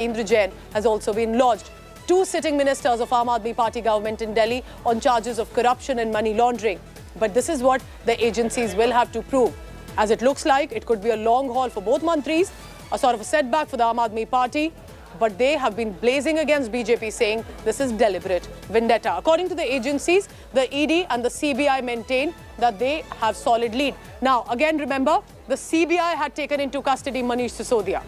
Indra Jain has also been lodged. Two sitting ministers of Aam Aadmi Party government in Delhi on charges of corruption and money laundering. But this is what the agencies will have to prove. As it looks like, it could be a long haul for both mantris, a sort of a setback for the Aam Aadmi Party. But they have been blazing against BJP, saying this is deliberate vendetta. According to the agencies, the ED and the CBI maintain that they have solid lead. Now, again, remember, the CBI had taken into custody Manish Sisodia.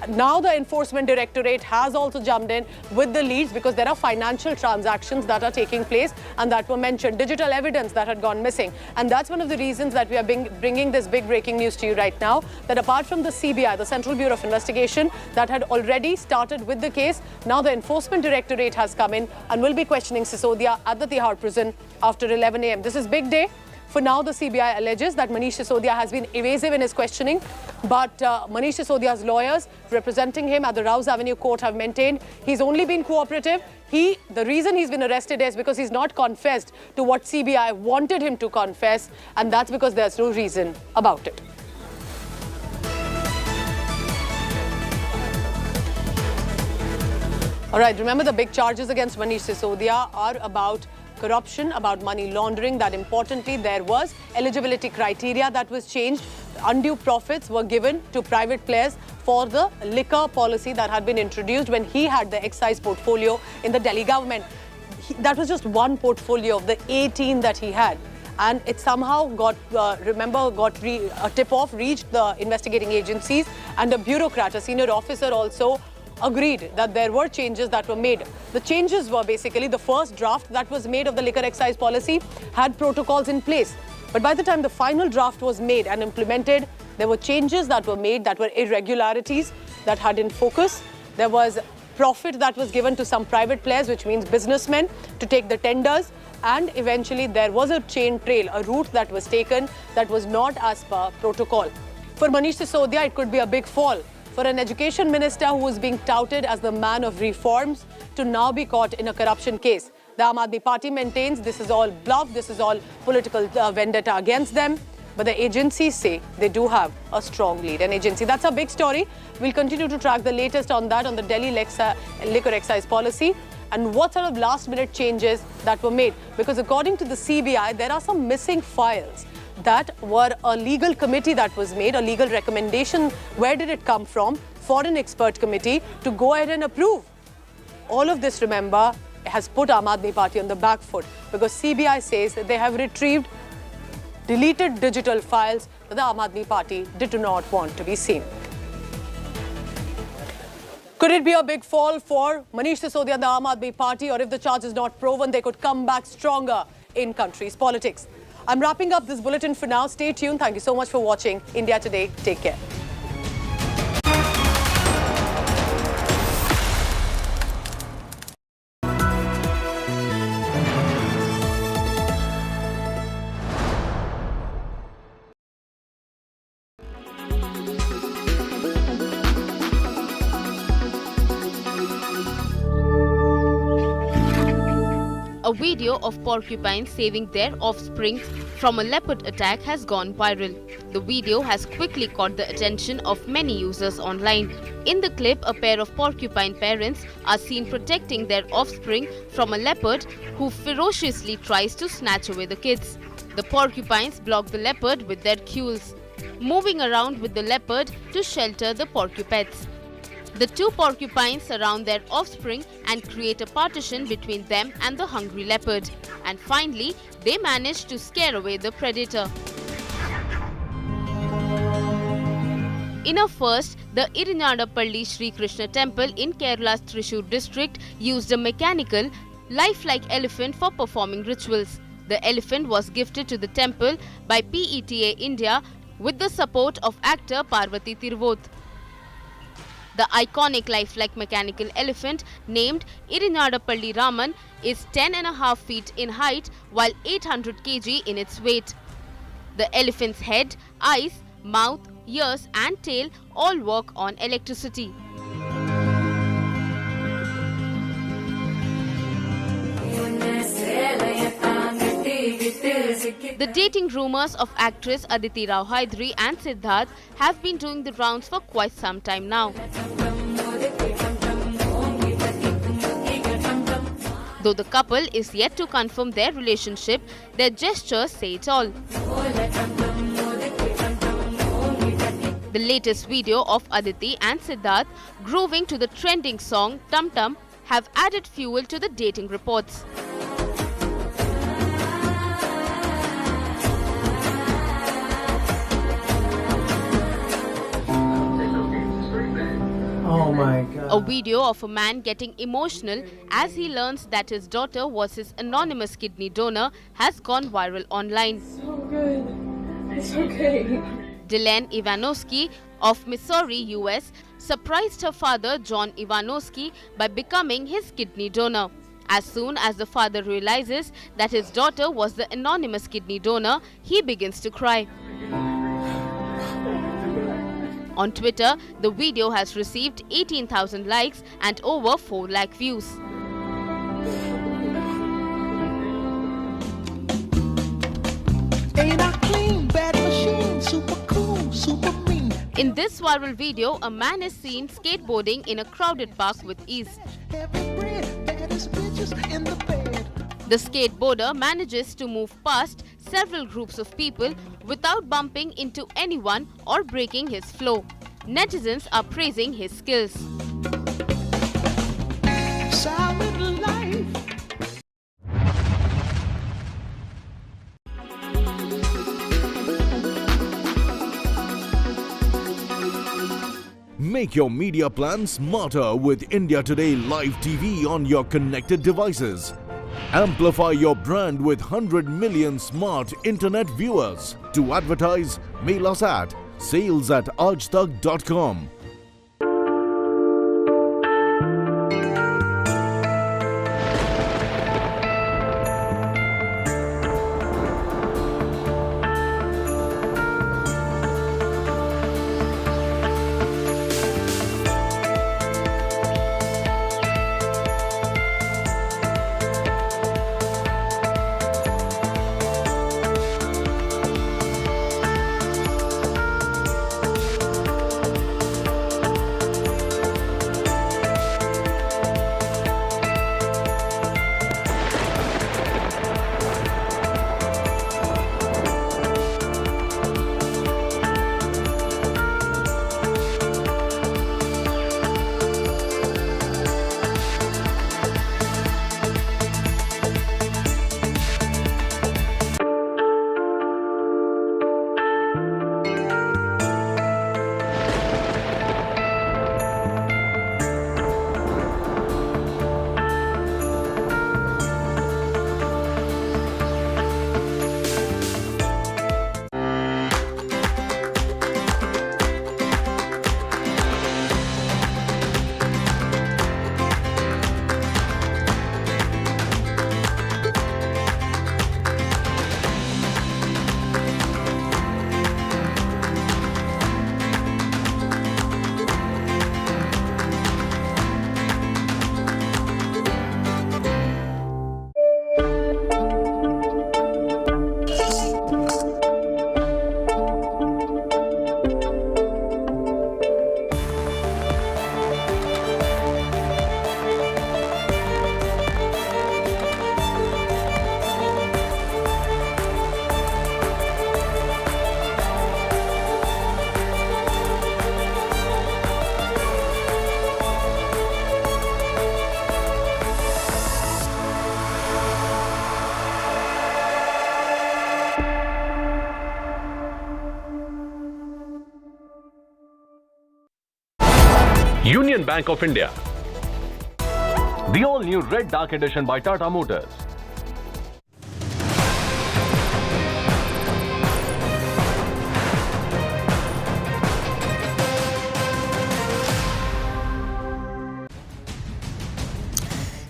Now the Enforcement Directorate has also jumped in with the leads because there are financial transactions that are taking place and that were mentioned, digital evidence that had gone missing. And that's one of the reasons that we are bringing this big breaking news to you right now, that apart from the CBI, the Central Bureau of Investigation, that had already started with the case, now the Enforcement Directorate has come in and will be questioning Sisodia at the Tihar prison after 11 a.m. This is big day. For now, the CBI alleges that Manish Sisodia has been evasive in his questioning, but Manish Sisodia's lawyers representing him at the Rouse Avenue court have maintained he's only been cooperative. The reason he's been arrested is because he's not confessed to what CBI wanted him to confess, and that's because there's no reason about it. All right, remember the big charges against Manish Sisodia are about corruption, about money laundering, that importantly there was eligibility criteria that was changed. Undue profits were given to private players for the liquor policy that had been introduced when he had the excise portfolio in the Delhi government. That was just one portfolio of the 18 that he had. And it somehow got, a tip-off reached the investigating agencies, and a bureaucrat, a senior officer also agreed that there were changes that were made. The changes were basically the first draft that was made of the liquor excise policy had protocols in place. But by the time the final draft was made and implemented, there were changes that were made that were irregularities that had in focus. There was profit that was given to some private players, which means businessmen, to take the tenders. And eventually there was a chain trail, a route that was taken that was not as per protocol. For Manish Sisodia, it could be a big fall. For an education minister who was being touted as the man of reforms to now be caught in a corruption case. The Aam Aadmi Party maintains this is all bluff, this is all political vendetta against them. But the agencies say they do have a strong lead. An agency, that's a big story. We'll continue to track the latest on that, on the Delhi liquor excise policy and what sort of last-minute changes that were made. Because according to the CBI, there are some missing files that were a legal committee that was made, a legal recommendation. Where did it come from? For an expert committee to go ahead and approve. All of this, remember, has put Aam Aadmi Party on the back foot because CBI says that they have retrieved deleted digital files that the Aam Aadmi Party did not want to be seen. Could it be a big fall for Manish Sisodia and the Aam Aadmi Party, or if the charge is not proven, they could come back stronger in country's politics? I'm wrapping up this bulletin for now. Stay tuned. Thank you so much for watching India Today. Take care. A video of porcupines saving their offspring from a leopard attack has gone viral. The video has quickly caught the attention of many users online. In the clip, a pair of porcupine parents are seen protecting their offspring from a leopard who ferociously tries to snatch away the kids. The porcupines block the leopard with their quills, moving around with the leopard to shelter the porcupets. The two porcupines surround their offspring and create a partition between them and the hungry leopard. And finally, they manage to scare away the predator. In a first, the Irinadapalli Sri Krishna temple in Kerala's Thrissur district used a mechanical, lifelike elephant for performing rituals. The elephant was gifted to the temple by PETA India with the support of actor Parvati Tirvoth. The iconic lifelike mechanical elephant named Irinadapalli Raman is 10.5 feet in height while 800 kg in its weight. The elephant's head, eyes, mouth, ears and tail all work on electricity. The dating rumors of actress Aditi Rao Hydari and Siddharth have been doing the rounds for quite some time now. Though the couple is yet to confirm their relationship, their gestures say it all. The latest video of Aditi and Siddharth grooving to the trending song Tum Tum have added fuel to the dating reports. Oh my God. A video of a man getting emotional as he learns that his daughter was his anonymous kidney donor has gone viral online. So good. It's okay. Dylan Ivanovsky of Missouri, US, surprised her father, John Ivanovsky, by becoming his kidney donor. As soon as the father realizes that his daughter was the anonymous kidney donor, he begins to cry. On Twitter, the video has received 18,000 likes and over 4 lakh views. Ain't I clean, bad machine, super cool, super mean. In this viral video, a man is seen skateboarding in a crowded park with ease. Heavy bread, baddest bitches in the bed. The skateboarder manages to move past several groups of people without bumping into anyone or breaking his flow. Netizens are praising his skills. Silent life. Make your media plan smarter with India Today Live TV on your connected devices. Amplify your brand with 100 million smart internet viewers. To advertise, mail us at sales@aajtak.com. Union Bank of India. The all-new Red Dark Edition by Tata Motors.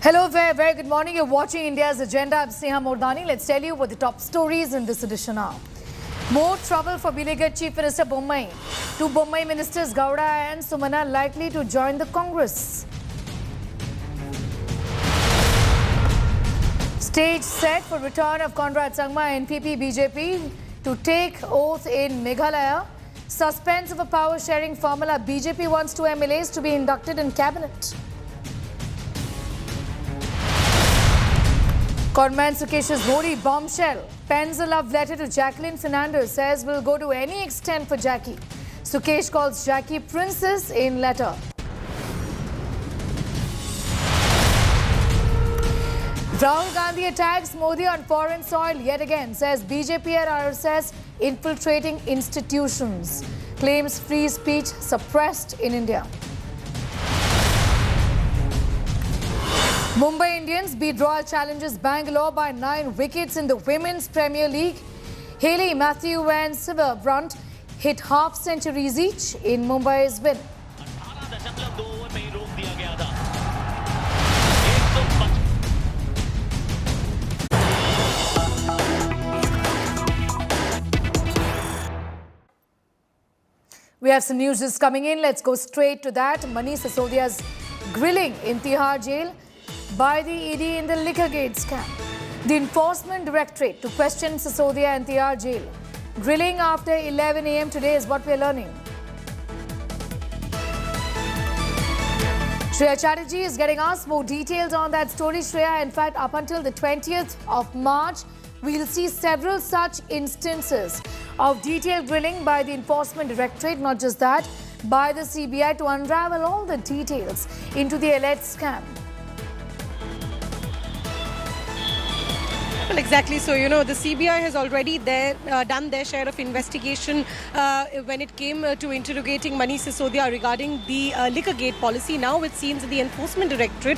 Hello, very good morning. You're watching India's Agenda. I'm Sneha Mordani. Let's tell you what the top stories in this edition are. More trouble for beleaguered Chief Minister Bommai. Two Bommai ministers, Gowda and Sumana, likely to join the Congress. Stage set for return of Conrad Sangma, NPP, BJP to take oath in Meghalaya. Suspense of a power-sharing formula. BJP wants 2 MLAs to be inducted in cabinet. Conman Sukesh's holy bombshell pens a love letter to Jacqueline Fernandez, says will go to any extent for Jackie. Sukesh calls Jackie princess in letter. Rahul Gandhi attacks Modi on foreign soil yet again, says BJP and RSS infiltrating institutions. Claims free speech suppressed in India. Mumbai Indians beat Royal Challengers Bangalore by 9 wickets in the Women's Premier League. Haley, Matthew and Siva Brunt hit half centuries each in Mumbai's win. We have some news just coming in. Let's go straight to that. Manish Sisodia's grilling in Tihar jail by the ED in the Liquorgate scam. The Enforcement Directorate to question Sisodia in Tihar jail. Grilling after 11 a.m. today is what we are learning. Shreya Chatterjee is getting us more details on that story. Shreya, in fact, up until the 20th of March, we'll see several such instances of detailed grilling by the Enforcement Directorate, not just that, by the CBI to unravel all the details into the alleged scam. Well, exactly. So, the CBI has already done their share of investigation when it came to interrogating Manish Sisodia regarding the Liquorgate policy. Now it seems that the Enforcement Directorate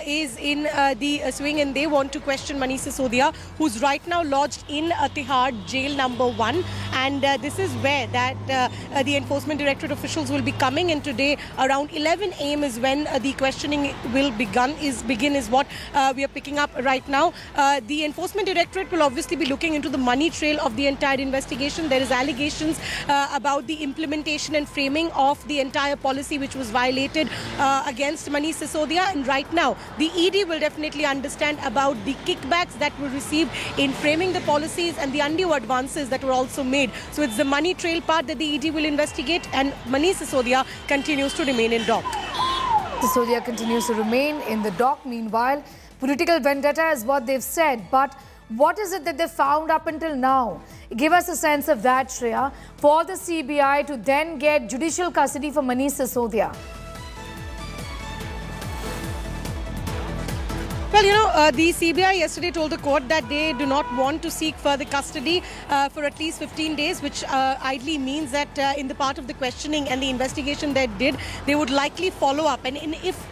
is in the swing and they want to question Manish Sisodia, who's right now lodged in Tihar jail number 1. And this is where the Enforcement Directorate officials will be coming in today. Around 11 a.m. is when the questioning will begin is what we are picking up right now. The Enforcement Directorate will obviously be looking into the money trail of the entire investigation. There is allegations about the implementation and framing of the entire policy which was violated against Manish Sisodia. And right now, the ED will definitely understand about the kickbacks that were received in framing the policies and the undue advances that were also made. So it's the money trail part that the ED will investigate, and Manish Sisodia continues to remain in dock. Sisodia continues to remain in the dock. Meanwhile, political vendetta is what they've said, but what is it that they found up until now? Give us a sense of that, Shreya, for the CBI to then get judicial custody for Manish Sisodia. Well, the CBI yesterday told the court that they do not want to seek further custody for at least 15 days, which ideally means that in the part of the questioning and the investigation they did, they would likely follow up. And if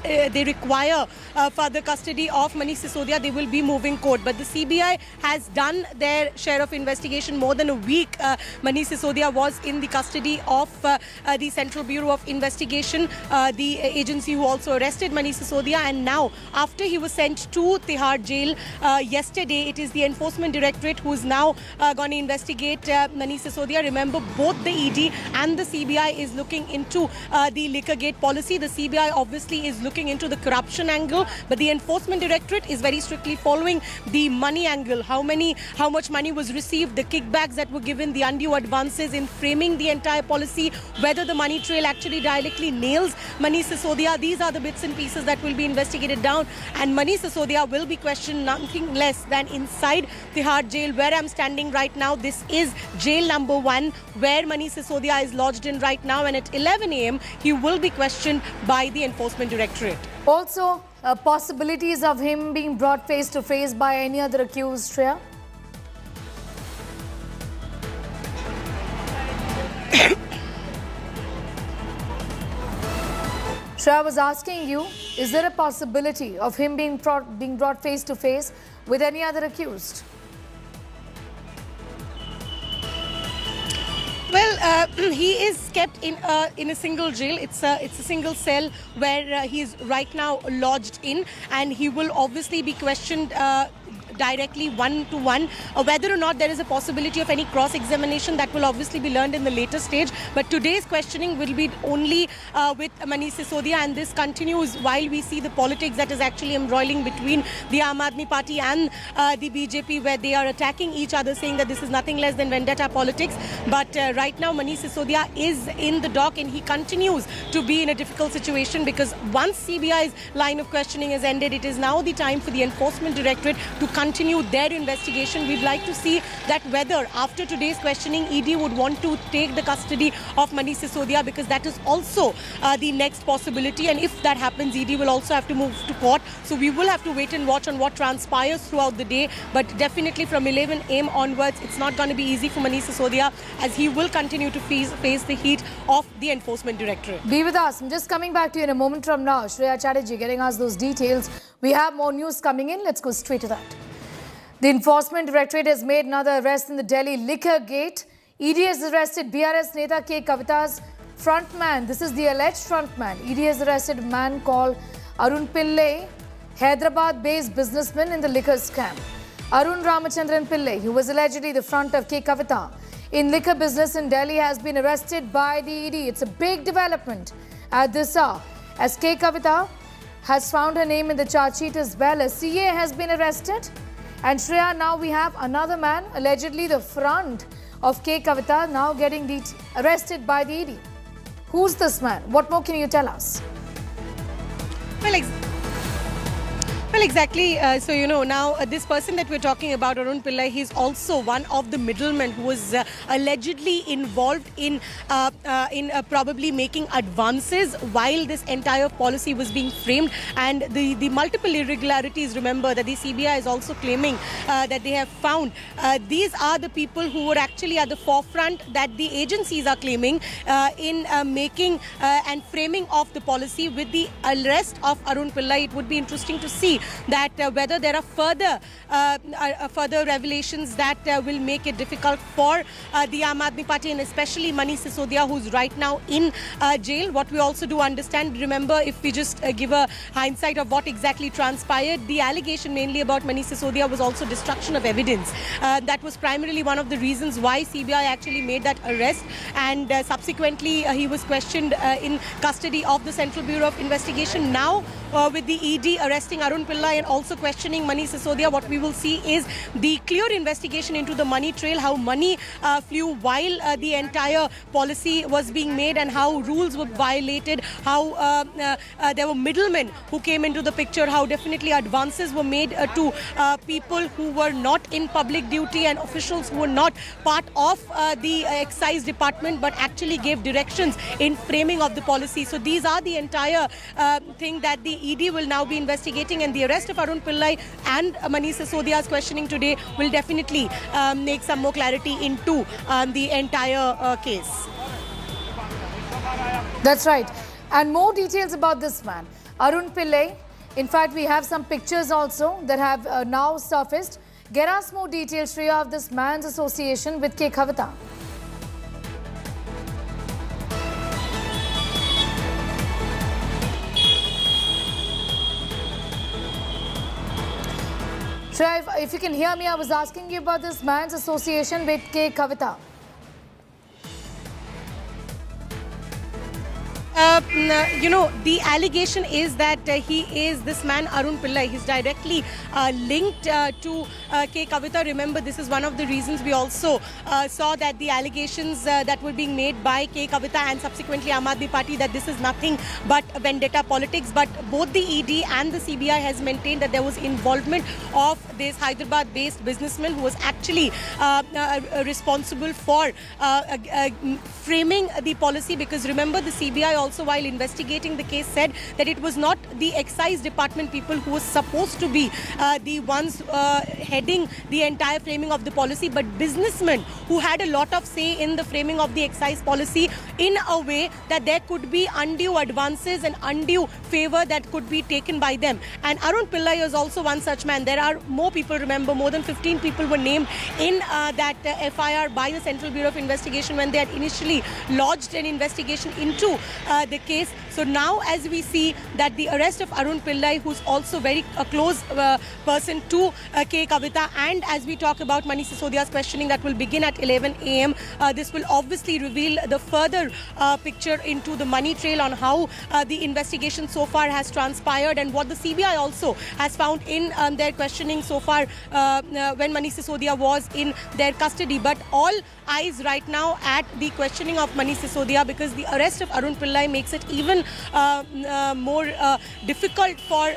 they require further custody of Manish Sisodia, they will be moving court. But the CBI has done their share of investigation. More than a week, Manish Sisodia was in the custody of the Central Bureau of Investigation, the agency who also arrested Manish Sisodia. And now, after he was sent to Tihar jail yesterday, it is the Enforcement Directorate who is now going to investigate Manish Sisodia. Remember, both the ED and the CBI is looking into the Liquorgate policy. The CBI obviously is looking into the corruption angle, but the Enforcement Directorate is very strictly following the money angle. How much money was received, the kickbacks that were given, the undue advances in framing the entire policy, whether the money trail actually directly nails Manish Sisodia. These are the bits and pieces that will be investigated down, and Manish Sisodia will be questioned nothing less than inside Tihar jail, where I'm standing right now. This is jail number 1, where Manish Sisodia is lodged in right now, and at 11 a.m. he will be questioned by the Enforcement Directorate. Also, possibilities of him being brought face to face by any other accused, Shreya? Shreya was asking you, is there a possibility of him being brought face to face with any other accused? Well, he is kept in a single jail. It's a single cell where he is right now lodged in, and he will obviously be questioned directly one-to-one. Whether or not there is a possibility of any cross-examination, that will obviously be learned in the later stage. But today's questioning will be only with Manish Sisodia, and this continues while we see the politics that is actually embroiling between the Aam Aadmi Party and the BJP, where they are attacking each other, saying that this is nothing less than vendetta politics. But right now, Manish Sisodia is in the dock, and he continues to be in a difficult situation, because once CBI's line of questioning is ended, it is now the time for the Enforcement Directorate to continue their investigation. We'd like to see that whether after today's questioning, ED would want to take the custody of Manish Sisodia, because that is also the next possibility. And if that happens, ED will also have to move to court. So we will have to wait and watch on what transpires throughout the day. But definitely from 11 a.m. onwards, it's not going to be easy for Manish Sisodia, as he will continue to face the heat of the Enforcement Directorate. Be with us. I'm just coming back to you in a moment from now. Shreya Chatterjee getting us those details. We have more news coming in. Let's go straight to that. The Enforcement Directorate has made another arrest in the Delhi liquor gate. ED has arrested BRS Neta K. Kavita's frontman. This is the alleged frontman. ED has arrested a man called Arun Pillai, Hyderabad-based businessman in the liquor scam. Arun Ramachandran Pillai, who was allegedly the front of K. Kavita in liquor business in Delhi, has been arrested by the ED. It's a big development at this hour, as K. Kavita has found her name in the charge sheet as well. A CA has been arrested. And Shreya, now we have another man, allegedly the front of K. Kavita, now getting arrested by the ED. Who's this man? What more can you tell us? Well, exactly. So, now this person that we're talking about, Arun Pillai, he's also one of the middlemen who was allegedly involved in probably making advances while this entire policy was being framed. And the multiple irregularities, remember, that the CBI is also claiming that they have found. These are the people who were actually at the forefront, that the agencies are claiming in making and framing of the policy. With the arrest of Arun Pillai, it would be interesting to see that whether there are further revelations that will make it difficult for the Aam Aadmi Party, and especially Manish Sisodia, who's right now in jail. What we also do understand, remember, if we just give a hindsight of what exactly transpired, the allegation mainly about Manish Sisodia was also destruction of evidence. That was primarily one of the reasons why CBI actually made that arrest, and subsequently he was questioned in custody of the Central Bureau of Investigation. Now with the ED arresting Arun Pillai and also questioning Manish Sisodia, what we will see is the clear investigation into the money trail, how money flew while the entire policy was being made, and how rules were violated, how there were middlemen who came into the picture, how definitely advances were made to people who were not in public duty and officials who were not part of the excise department but actually gave directions in framing of the policy. So these are the entire thing that the ED will now be investigating, and the arrest of Arun Pillai and Manish Sisodia's questioning today will definitely make some more clarity into the entire case. That's right. And more details about this man, Arun Pillai. In fact, we have some pictures also that have now surfaced. Get us more details, Shreya, of this man's association with K. Kavita. Shreya, if you can hear me, I was asking you about this man's association with K. Kavita. The allegation is that he is this man, Arun Pillai. He's directly linked to K. Kavita. Remember, this is one of the reasons we also saw that the allegations that were being made by K. Kavita and subsequently Aam Aadmi Party, that this is nothing but vendetta politics. But both the ED and the CBI has maintained that there was involvement of this Hyderabad-based businessman who was actually responsible for framing the policy. Because remember, the CBI also, while investigating the case, said that it was not the excise department people who were supposed to be the ones heading the entire framing of the policy, but businessmen who had a lot of say in the framing of the excise policy in a way that there could be undue advances and undue favor that could be taken by them. And Arun Pillai is also one such man. There are more people, remember, more than 15 people were named in that FIR by the Central Bureau of Investigation when they had initially lodged an investigation into the case. So now as we see that the arrest of Arun Pillai, who's also very close person to K. Kavita, and as we talk about Manish Sisodia's questioning that will begin at 11 a.m., this will obviously reveal the further picture into the money trail on how the investigation so far has transpired and what the CBI also has found in their questioning so far when Manish Sisodia was in their custody. But all eyes right now at the questioning of Manish Sisodia, because the arrest of Arun Pillai makes it even more difficult for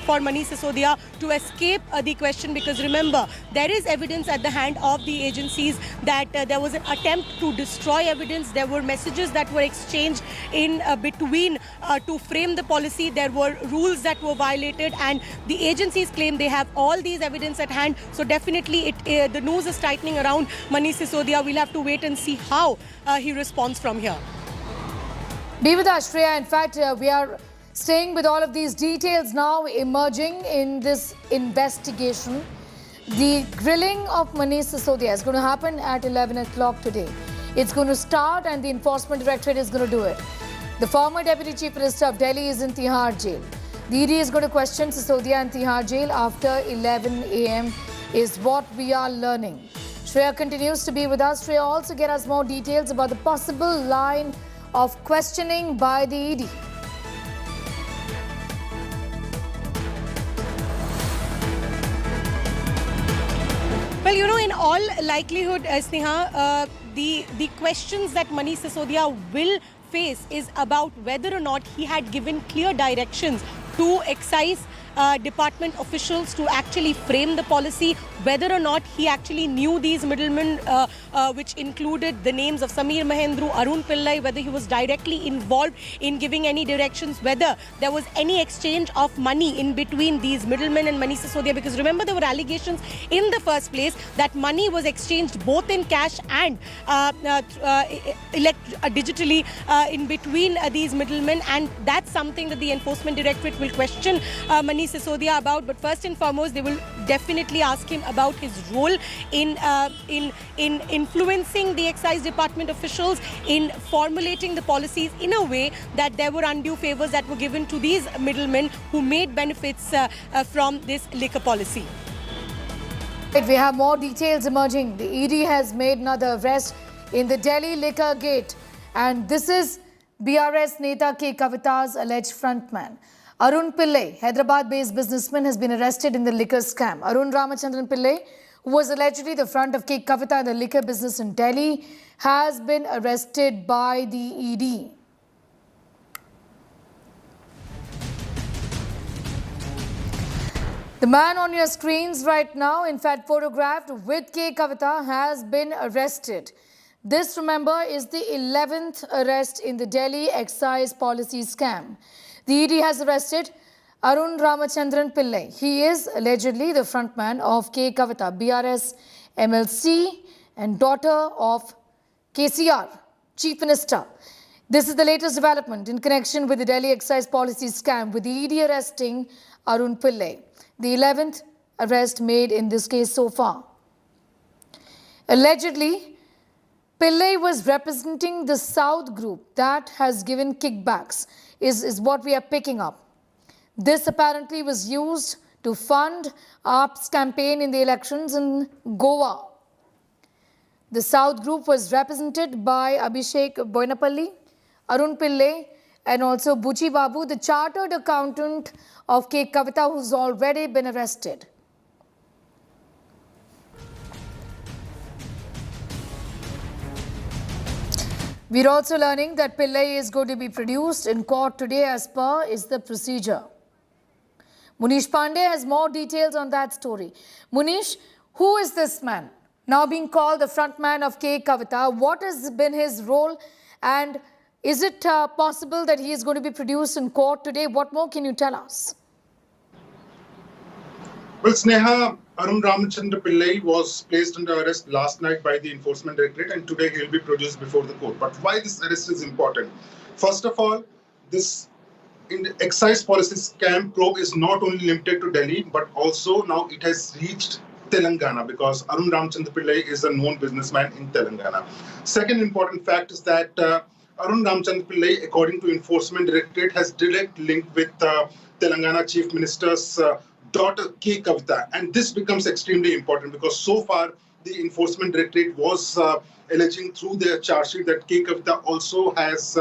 for Manish Sisodia to escape the question, because remember, there is evidence at the hand of the agencies that there was an attempt to destroy evidence. There were messages that were exchanged in between to frame the policy. There were rules that were violated, and the agencies claim they have all these evidence at hand. So definitely the news is tightening around Manish Sisodia. We'll have to wait and see how he responds from here. Be with us, Shreya. In fact, we are staying with all of these details now emerging in this investigation. The grilling of Manish Sisodia is going to happen at 11 o'clock today. It's going to start and the Enforcement Directorate is going to do it. The former Deputy Chief Minister of Delhi is in Tihar jail. The ED is going to question Sisodia in Tihar jail after 11 a.m. is what we are learning. Shreya continues to be with us. Shreya, also get us more details about the possible line of questioning by the ED. Well, you know, in all likelihood, Sneha, the questions that Manish Sisodia will face is about whether or not he had given clear directions to excise department officials to actually frame the policy, whether or not he actually knew these middlemen, which included the names of Samir Mahendru, Arun Pillai, whether he was directly involved in giving any directions, whether there was any exchange of money in between these middlemen and Manish Sisodia. Because remember, there were allegations in the first place that money was exchanged both in cash and digitally in between these middlemen, and that's something that the Enforcement Directorate will question Manish Sisodia about. But first and foremost, they will definitely ask him about his role in influencing the excise department officials in formulating the policies in a way that there were undue favors that were given to these middlemen who made benefits from this liquor policy. We have more details emerging. The ED has made another arrest in the Delhi liquor gate, and this is BRS Neta K. Kavita's alleged frontman. Arun Pillai, Hyderabad-based businessman, has been arrested in the liquor scam. Arun Ramachandran Pillai, who was allegedly the front of K. Kavita in the liquor business in Delhi, has been arrested by the ED. The man on your screens right now, in fact photographed with K. Kavita, has been arrested. This, remember, is the 11th arrest in the Delhi excise policy scam. The ED has arrested Arun Ramachandran Pillai. He is allegedly the frontman of K. Kavita, BRS MLC and daughter of KCR, Chief Minister. This is the latest development in connection with the Delhi excise policy scam, with the ED arresting Arun Pillai. The 11th arrest made in this case so far. Allegedly, Pillai was representing the South group that has given kickbacks, is what we are picking up. This apparently was used to fund AAP's campaign in the elections in Goa. The South group was represented by Abhishek Boinapalli, Arun Pillai, and also Buchi Babu, the chartered accountant of K. Kavita, who's already been arrested. We're also learning that Pillai is going to be produced in court today as per is the procedure. Munish Pandey has more details on that story. Munish, who is this man? Now being called the front man of K. Kavita, what has been his role, and is it possible that he is going to be produced in court today? What more can you tell us? Well, Sneha, Arun Ramachandra Pillai was placed under arrest last night by the Enforcement Directorate, and today he will be produced before the court. But why this arrest is important? First of all, this excise policy scam probe is not only limited to Delhi, but also now it has reached Telangana, because Arun Ramachandra Pillai is a known businessman in Telangana. Second important fact is that Arun Ramchandra Pillai, according to Enforcement Directorate, has direct link with Telangana Chief Minister's daughter K. Kavita. And this becomes extremely important because so far the Enforcement Directorate was alleging through their charge sheet that K. Kavita also has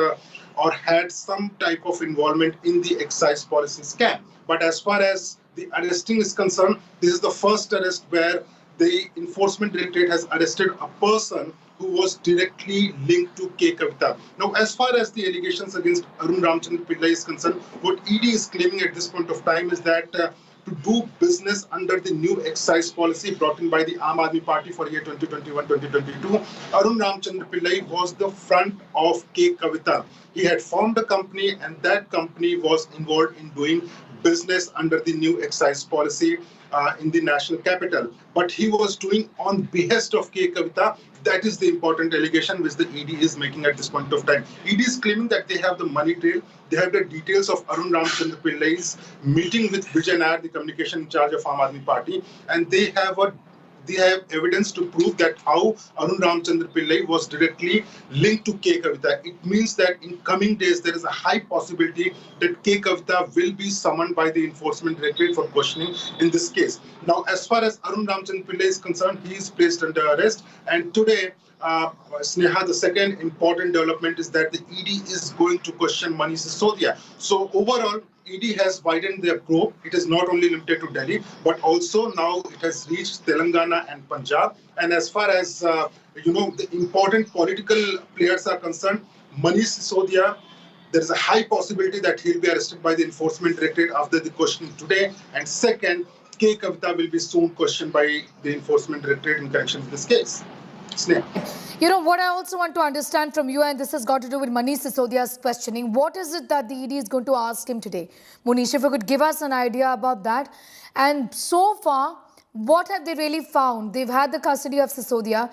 or had some type of involvement in the excise policy scam. But as far as the arresting is concerned, this is the first arrest where the Enforcement Directorate has arrested a person who was directly linked to K. Kavita. Now, as far as the allegations against Arun Ramchandra Pillai is concerned, what ED is claiming at this point of time is that to do business under the new excise policy brought in by the Aam Aadmi Party for year 2021-2022, Arun Ramchandra Pillai was the front of K. Kavita. He had formed a company and that company was involved in doing business under the new excise policy in the national capital. But he was doing on behest of K. Kavita. That is the important allegation which the ED is making at this point of time. ED is claiming that they have the money trail, they have the details of Arun Ramchandra Pillai's meeting with Vijay Nair, the communication in charge of Aam Aadmi Party, and they have evidence to prove that how Arun Ramchandra Pillai was directly linked to K. Kavita. It means that in coming days, there is a high possibility that K. Kavita will be summoned by the Enforcement Directorate for questioning in this case. Now, as far as Arun Ramchandra Pillai is concerned, he is placed under arrest. And today, Sneha, the second important development is that the ED is going to question Manish Sisodia. So overall, ED has widened their probe. It is not only limited to Delhi, but also now it has reached Telangana and Punjab. And as far as, the important political players are concerned, Manish Sisodia, there is a high possibility that he'll be arrested by the Enforcement Directorate after the questioning today. And second, K. Kavita will be soon questioned by the Enforcement Directorate in connection with this case. Sneha. You know, what I also want to understand from you, and this has got to do with Manish Sisodia's questioning, what is it that the ED is going to ask him today? Munish, if you could give us an idea about that. And so far, what have they really found? They've had the custody of Sisodia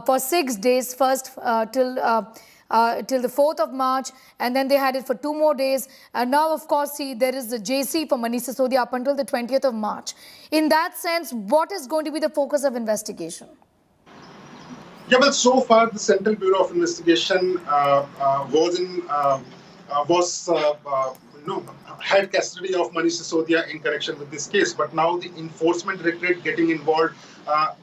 for 6 days, first till the 4th of March, and then they had it for 2 more days. And now, of course, see, there is the JC for Manish Sisodia up until the 20th of March. In that sense, what is going to be the focus of investigation? Yeah, well, so far the Central Bureau of Investigation had custody of Manish Sisodia in connection with this case. But now the Enforcement Directorate getting involved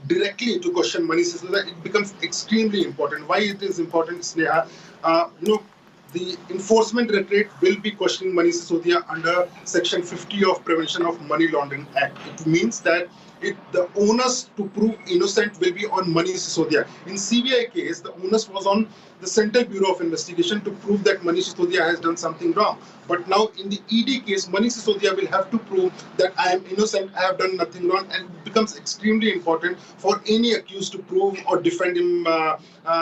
directly to question Manish Sisodia, it becomes extremely important. Why it is important, Sneha? The Enforcement Directorate will be questioning Manish Sisodia under Section 50 of Prevention of Money Laundering Act. It means that the onus to prove innocent will be on Manish Sisodia. In CBI case, the onus was on the Central Bureau of Investigation to prove that Manish Sisodia has done something wrong. But now in the ED case, Manish Sisodia will have to prove that I am innocent, I have done nothing wrong, and it becomes extremely important for any accused to prove or defend him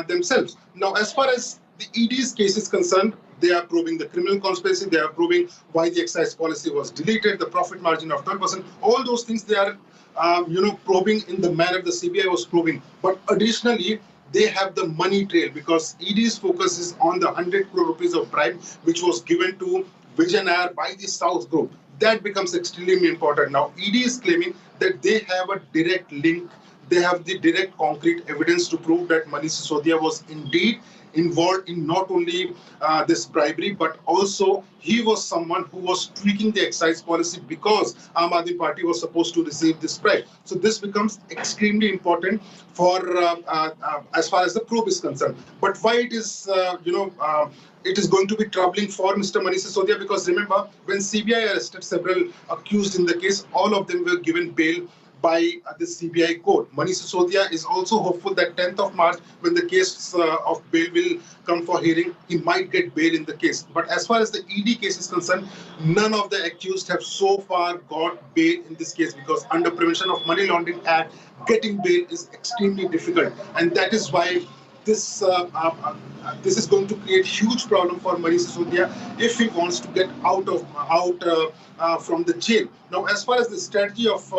themselves. Now, as far as the ED's case is concerned, they are probing the criminal conspiracy, they are probing why the excise policy was deleted, the profit margin of 12%, all those things they are probing in the manner the CBI was probing. But additionally, they have the money trail because ED's focus is on the 100 crore rupees of bribe which was given to Vijay Nair by the South Group. That becomes extremely important. Now, ED is claiming that they have a direct link, they have the direct concrete evidence to prove that Manish Sisodia was indeed involved in not only this bribery, but also he was someone who was tweaking the excise policy because Aam Aadmi Party was supposed to receive this bribe. So this becomes extremely important for as far as the probe is concerned. But why it is, it is going to be troubling for Mr. Manish Sisodia, because remember, when CBI arrested several accused in the case, all of them were given bail by the CBI court. Manish Sisodia is also hopeful that 10th of March, when the case of bail will come for hearing, he might get bail in the case. But as far as the ED case is concerned, none of the accused have so far got bail in this case, because under Prevention of Money Laundering Act, getting bail is extremely difficult. And that is why this is going to create huge problem for Manish Sisodia if he wants to get out from the jail. Now, as far as the strategy of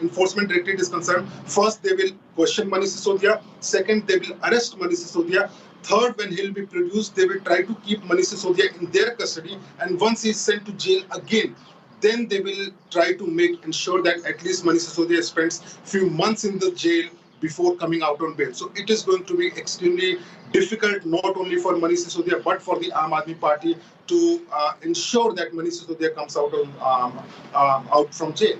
Enforcement Directorate is concerned, first they will question Manish Sisodia. Second, they will arrest Manish Sisodia. Third, when he'll be produced, they will try to keep Manish Sisodia in their custody. And once he's sent to jail again, then they will try to ensure that at least Manish Sisodia spends few months in the jail before coming out on bail. So it is going to be extremely difficult, not only for Manish Sisodia, but for the Aam Aadmi Party to ensure that Manish Sisodia comes out from jail.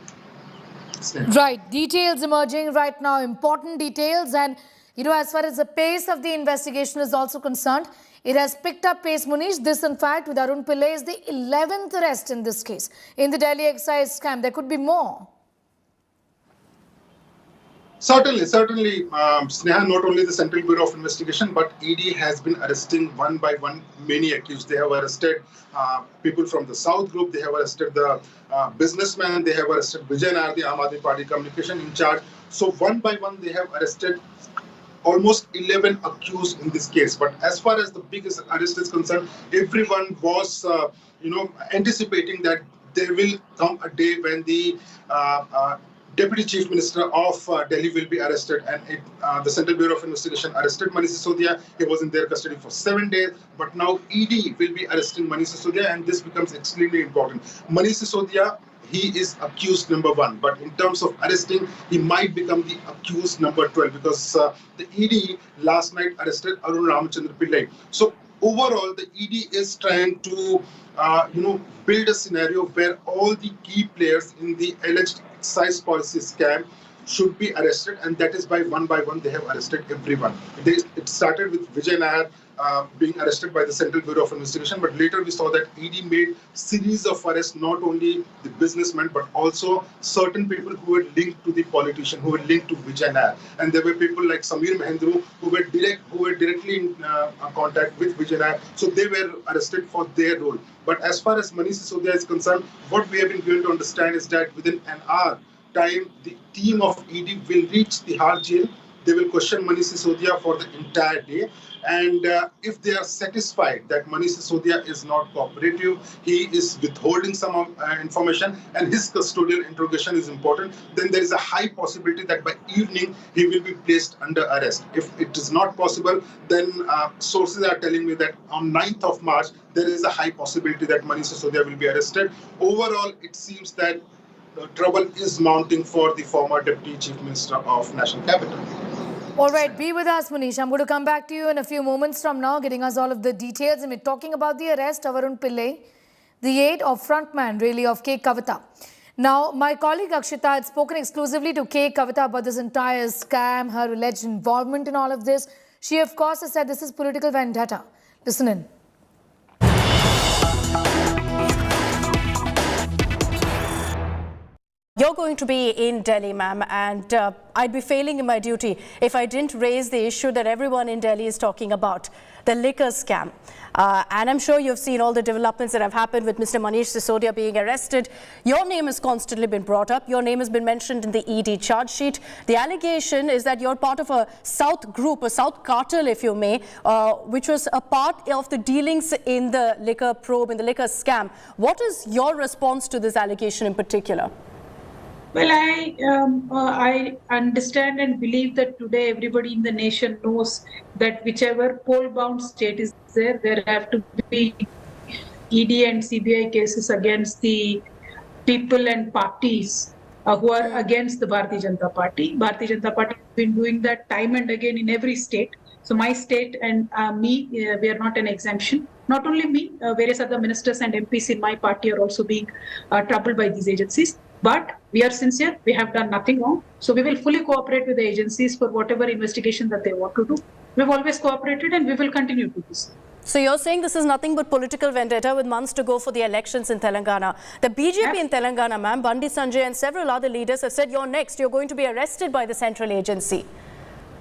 Right, details emerging right now, important details. And, as far as the pace of the investigation is also concerned, it has picked up pace, Munish. This, in fact, with Arun Pillai, is the 11th arrest in this case, in the Delhi excise scam. There could be more. Certainly, Sneha, not only the Central Bureau of Investigation, but ED has been arresting one by one many accused. They have arrested people from the South Group, they have arrested the businessman, they have arrested Vijay Nair, the Aam Aadmi Party communication in charge. So one by one, they have arrested almost 11 accused in this case. But as far as the biggest arrest is concerned, everyone was, anticipating that there will come a day when the Deputy Chief Minister of Delhi will be arrested, and the Central Bureau of Investigation arrested Manish Sisodia. He was in their custody for 7 days, but now ED will be arresting Manish Sisodia, and this becomes extremely important. Manish Sisodia, he is accused number 1, but in terms of arresting, he might become the accused number 12 because the ED last night arrested Arun Ramachandra Pillai. So overall, the ED is trying to, build a scenario where all the key players in the alleged excise policy scam should be arrested, and that is by one they have arrested everyone. It started with Vijay Nair being arrested by the Central Bureau of Investigation, but later we saw that ED made series of arrests, not only the businessmen, but also certain people who were linked to the politician, who were linked to Vijay Nair. And there were people like Samir Mahendru who were directly in contact with Vijay Nair, so they were arrested for their role. But as far as Manish Sisodia is concerned, what we have been given to understand is that within an hour time, the team of ED will reach Tihar jail. They will question Manish Sisodia for the entire day. And if they are satisfied that Manish Sisodia is not cooperative, he is withholding some information, and his custodial interrogation is important, then there is a high possibility that by evening he will be placed under arrest. If it is not possible, then sources are telling me that on 9th of March, there is a high possibility that Manish Sisodia will be arrested. Overall, it seems that trouble is mounting for the former Deputy Chief Minister of National Capital. All right, be with us, Manish. I'm going to come back to you in a few moments from now, getting us all of the details. And we're talking about the arrest of Arun Pillai, the aide of frontman, really, of K. Kavita. Now, my colleague Akshita had spoken exclusively to K. Kavita about this entire scam, her alleged involvement in all of this. She, of course, has said this is political vendetta. Listen in. You're going to be in Delhi, ma'am, and I'd be failing in my duty if I didn't raise the issue that everyone in Delhi is talking about, the liquor scam. And I'm sure you've seen all the developments that have happened with Mr. Manish Sisodia being arrested. Your name has constantly been brought up. Your name has been mentioned in the ED charge sheet. The allegation is that you're part of a South group, a South cartel, if you may, which was a part of the dealings in the liquor probe, in the liquor scam. What is your response to this allegation in particular? Well, I understand and believe that today everybody in the nation knows that whichever poll-bound state is there have to be ED and CBI cases against the people and parties who are against the Bharatiya Janata Party. Bharatiya Janata Party has been doing that time and again in every state. So my state and me, we are not an exemption. Not only me, various other ministers and MPs in my party are also being troubled by these agencies. But we are sincere, we have done nothing wrong. So we will fully cooperate with the agencies for whatever investigation that they want to do. We've always cooperated and we will continue to do so. So you're saying this is nothing but political vendetta with months to go for the elections in Telangana. The BJP in Telangana, ma'am, Bandi Sanjay and several other leaders have said you're next. You're going to be arrested by the central agency.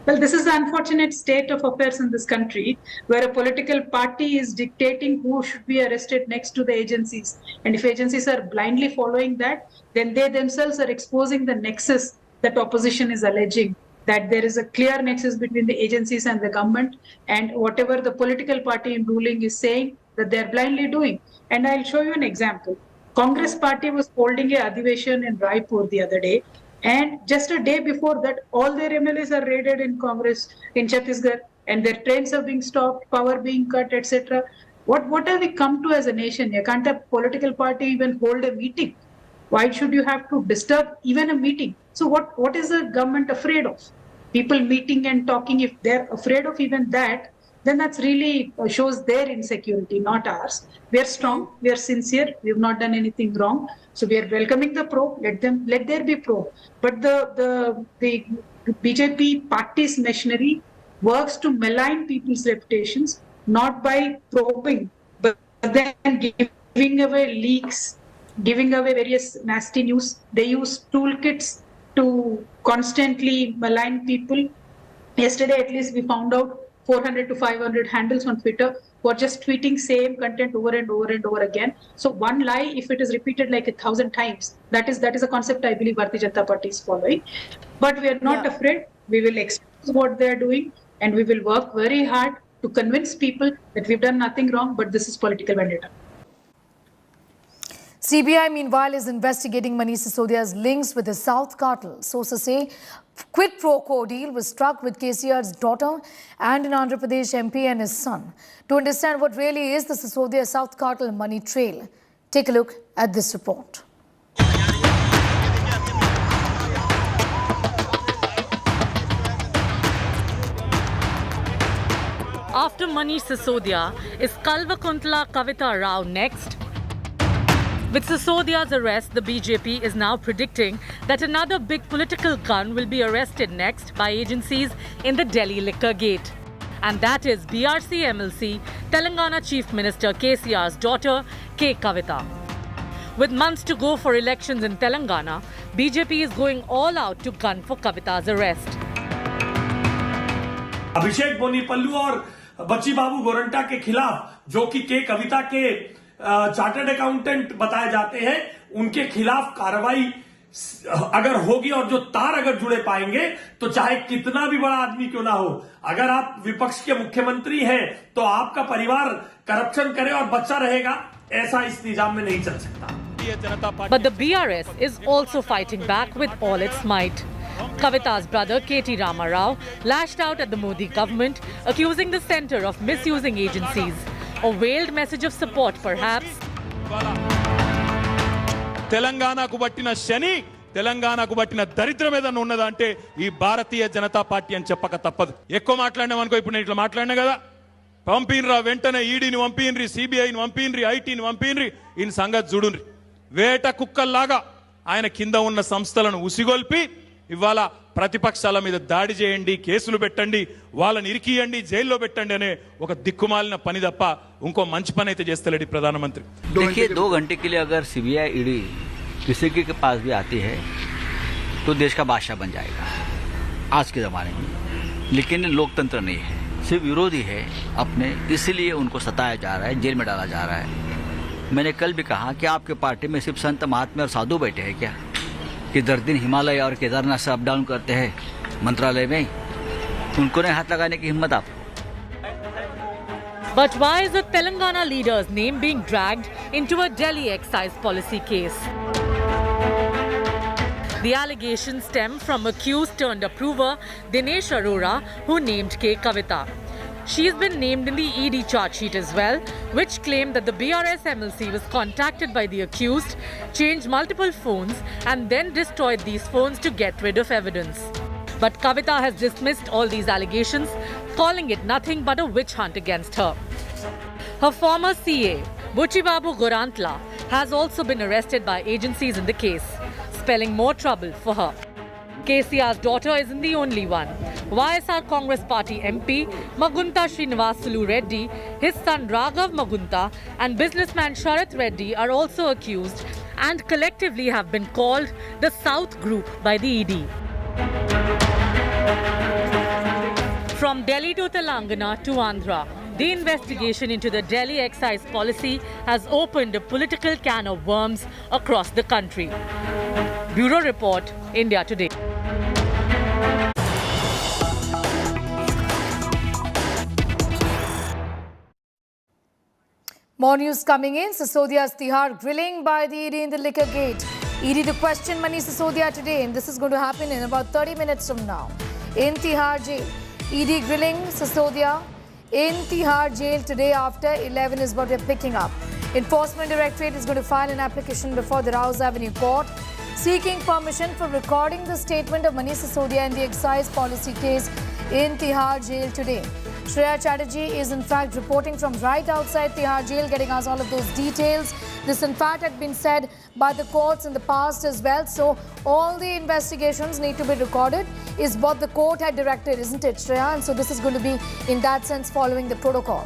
Well, this is the unfortunate state of affairs in this country, where a political party is dictating who should be arrested next to the agencies. And if agencies are blindly following that, then they themselves are exposing the nexus that opposition is alleging, that there is a clear nexus between the agencies and the government, and whatever the political party in ruling is saying that they're blindly doing. And I'll show you an example. Congress party was holding a adivation in Raipur the other day. And just a day before that, all their MLAs are raided in Congress in Chhattisgarh, and their trains are being stopped, power being cut, etc. What have we come to as a nation? You can't a political party even hold a meeting. Why should you have to disturb even a meeting? So what is the government afraid of? people meeting and talking, if they're afraid of even that, then that's really shows their insecurity, not ours. We are strong, we are sincere, we have not done anything wrong. So we are welcoming the probe, let there be probe. But the BJP party's machinery works to malign people's reputations, not by probing, but then giving away leaks, giving away various nasty news. They use toolkits to constantly malign people. Yesterday, at least, we found out 400 to 500 handles on Twitter who are just tweeting same content over and over and over again. So one lie, if it is repeated like 1,000 times, that is a concept I believe Bharatiya Janata Party is following. But we are not afraid. We will expose what they are doing, and we will work very hard to convince people that we've done nothing wrong, but this is political vendetta. CBI, meanwhile, is investigating Manish Sisodia's links with the South cartel. Sources say quid pro quo deal was struck with KCR's daughter and an Andhra Pradesh MP and his son. To understand what really is the Sisodia South cartel money trail, take a look at this report. After Manish Sisodia, is Kalvakuntla Kavita Rao next? With Sisodia's arrest, the BJP is now predicting that another big political gun will be arrested next by agencies in the Delhi liquor gate. And that is BRC MLC, Telangana Chief Minister KCR's daughter, K. Kavita. With months to go for elections in Telangana, BJP is going all out to gun for Kavita's arrest. अभिषेक बोनीपल्लू और बच्ची बाबू गोरंटा के खिलाफ, जो कि के कविता के chartered accountant बताए जाते हैं, उनके खिलाफ कार्रवाई अगर होगी और जो तार अगर जुड़े पाएंगे तो चाहे कितना भी बड़ा आदमी क्यों ना हो, अगर आप विपक्ष के मुख्यमंत्री हैं तो आपका परिवार करप्शन करे और बच्चा रहेगा, ऐसा इस निजाम में नहीं चल सकता. But the BRS is also fighting back with all its might. Kavita's brother KT Rama Rao lashed out at the Modi government, accusing the centre of misusing agencies. A veiled message of support, perhaps. తెలంగాణకు పట్టిన శని, తెలంగాణకు పట్టిన దరిద్రం ఏదైనా ఉన్నదా అంటే ఈ Bharatiya Janata party అని చెప్పక తప్పదు. ఎక్కువ మాట్లాడినాం అనుకో, ఇప్పుడు నేను ఇట్లా మాట్లాడినా కదా, పంపినరా వెంటనే ఈడీని పంపినరి, సిబిఐని పంపినరి, ఐటీని పంపినరి, ఈయన సంగతి చూడుండ్రి. వేట కుక్కల్లాగా ఆయన కింద ఉన్న సంస్థలను ఉసిగొల్పి ఇవాళ ప్రతిపక్షాల మీద దాడి చేయండి, కేసులు పెట్టండి, వాళ్ళని ఇరికియండి, జైల్లో పెట్టండి అనే ఒక దిక్కుమాలిన పని తప్ప ఇంకో మంచి పని అయితే చేస్తలేడు ప్రధానమంత్రి. देखिए 2 घंटे के लिए अगर सीबीआई ईडी किसी के पास भी आती है तो देश का बादशाह बन जाएगा आज के ज़माने में. लेकिन लोकतंत्र नहीं है, सिर्फ विरोधी है अपने, इसीलिए उनको सताया जा रहा है, जेल में डाला जा रहा है. मैंने कल भी कहा कि आपके पार्टी में सिर्फ संत महात्मा और साधु बैठे हैं क्या, कि 10 दिन हिमालय और केदारनाथ से अप डाउन करते हैं मंत्रालय में, उनको नहीं हाथ लगाने की हिम्मत आप. But why is the Telangana leader's name being dragged into a Delhi excise policy case? The allegations stem from accused turned approver Dinesh Arora, who named K. Kavita. She's been named in the ED charge sheet as well, which claimed that the BRS MLC was contacted by the accused, changed multiple phones and then destroyed these phones to get rid of evidence. But Kavita has dismissed all these allegations, calling it nothing but a witch hunt against her. Her former CA, Buchibabu Gorantla, has also been arrested by agencies in the case, spelling more trouble for her. KCR's daughter isn't the only one. YSR Congress Party MP Magunta Srinivasulu Reddy, his son Raghav Magunta and businessman Sharath Reddy are also accused and collectively have been called the South Group by the ED. From Delhi to Telangana to Andhra, the investigation into the Delhi excise policy has opened a political can of worms across the country. Bureau Report, India Today. More news coming in. Sisodia's Tihar grilling by the ED in the liquor gate. ED to question Manish Sisodia today, and this is going to happen in about 30 minutes from now. In Tihar jail, ED grilling Sisodia in Tihar jail today after 11 is what we're picking up. Enforcement Directorate is going to file an application before the Rouse Avenue Court seeking permission for recording the statement of Manish Sisodia in the excise policy case in Tihar jail today. Shreya Chatterjee is in fact reporting from right outside Tihar jail, getting us all of those details. This in fact had been said by the courts in the past as well. So all the investigations need to be recorded is what the court had directed, isn't it, Shreya? And so this is going to be in that sense following the protocol.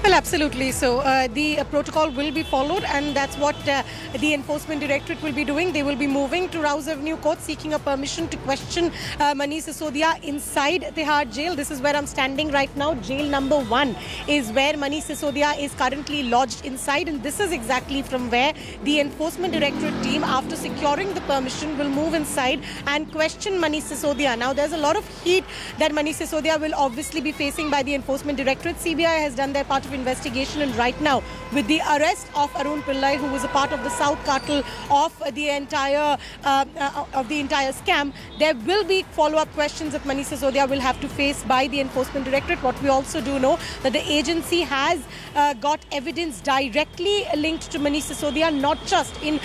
Well, absolutely. So the protocol will be followed, and that's what the Enforcement Directorate will be doing. They will be moving to Rouse Avenue Court seeking a permission to question Manish Sisodia inside Tihar jail. This is where I'm standing right now. Jail number 1 is where Manish Sisodia is currently lodged inside, and this is exactly from where the Enforcement Directorate team, after securing the permission, will move inside and question Manish Sisodia. Now, there's a lot of heat that Manish Sisodia will obviously be facing by the Enforcement Directorate. CBI has done their part of investigation, and right now, with the arrest of Arun Pillai, who was a part of the South cartel of the entire scam, there will be follow-up questions that Manish Sisodia will have to face by the Enforcement Directorate. What we also do know that the agency has got evidence directly linked to Manish Sisodia, not just in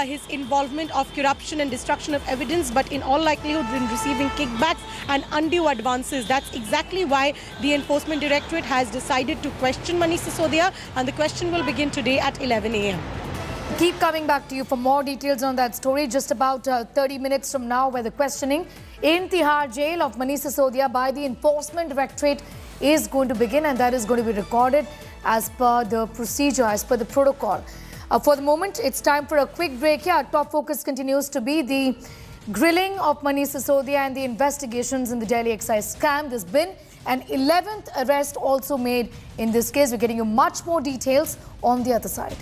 his involvement of corruption and destruction of evidence, but in all likelihood in receiving kickbacks and undue advances. That's exactly why the Enforcement Directorate has decided to question Manish Sisodia, and the question will begin today at 11 a.m. Keep coming back to you for more details on that story just about 30 minutes from now, where the questioning in Tihar jail of Manish Sisodia by the Enforcement Directorate is going to begin, and that is going to be recorded as per the procedure, as per the protocol. For the moment, it's time for a quick break here. Our top focus continues to be the grilling of Manish Sisodia and the investigations in the Delhi excise scam. There's been an 11th arrest also made in this case. We're getting you much more details on the other side.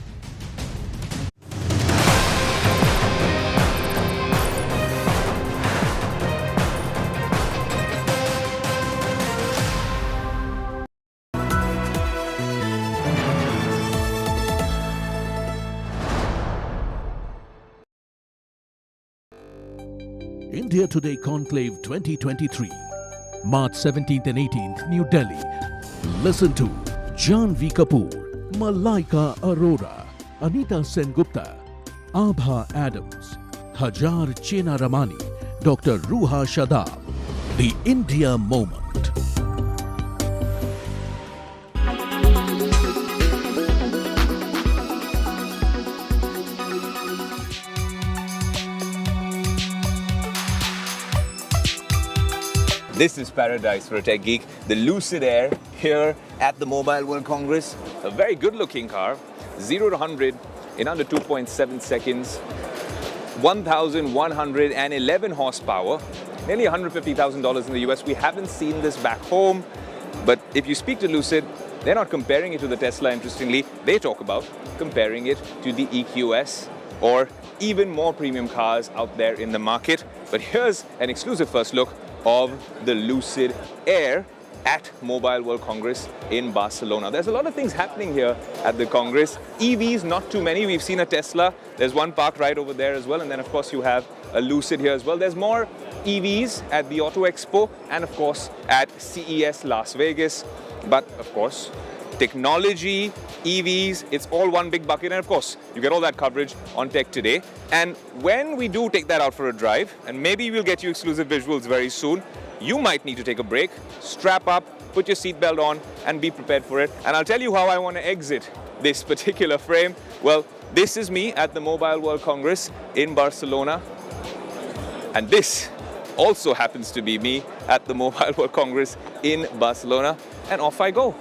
India Today Conclave 2023, March 17th and 18th, New Delhi. Listen to Janvi Kapoor, Malaika Arora, Anita Sengupta, Abha Adams, Hajar Chena Ramani, Dr. Ruha Shadab. The India Moment. This is paradise for a tech geek. The Lucid Air here at the Mobile World Congress. A very good-looking car. 0 to 100 in under 2.7 seconds. 1,111 horsepower. Nearly $150,000 in the US. We haven't seen this back home. But if you speak to Lucid, they're not comparing it to the Tesla, interestingly. They talk about comparing it to the EQS or even more premium cars out there in the market. But here's an exclusive first look of the Lucid Air at Mobile World Congress in Barcelona. There's a lot of things happening here at the Congress. EVs, not too many. We've seen a Tesla. There's one parked right over there as well. And then, of course, you have a Lucid here as well. There's more EVs at the Auto Expo and, of course, at CES Las Vegas. But, of course, technology, EVs, it's all one big bucket. And, of course, you get all that coverage on Tech Today. And when we do take that out for a drive, and maybe we'll get you exclusive visuals very soon, you might need to take a break, strap up, put your seatbelt on, and be prepared for it. And I'll tell you how I want to exit this particular frame. Well, this is me at the Mobile World Congress in Barcelona. And this also happens to be me at the Mobile World Congress in Barcelona. And off I go.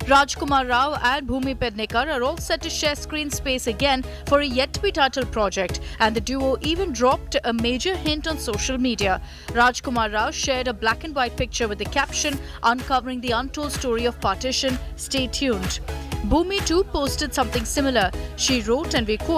Rajkumar Rao and Bhumi Pednekar are all set to share screen space again for a yet-to-be-titled project, and the duo even dropped a major hint on social media. Rajkumar Rao shared a black and white picture with the caption, "Uncovering the untold story of partition, stay tuned." Bhumi too posted something similar. She wrote, and we quote,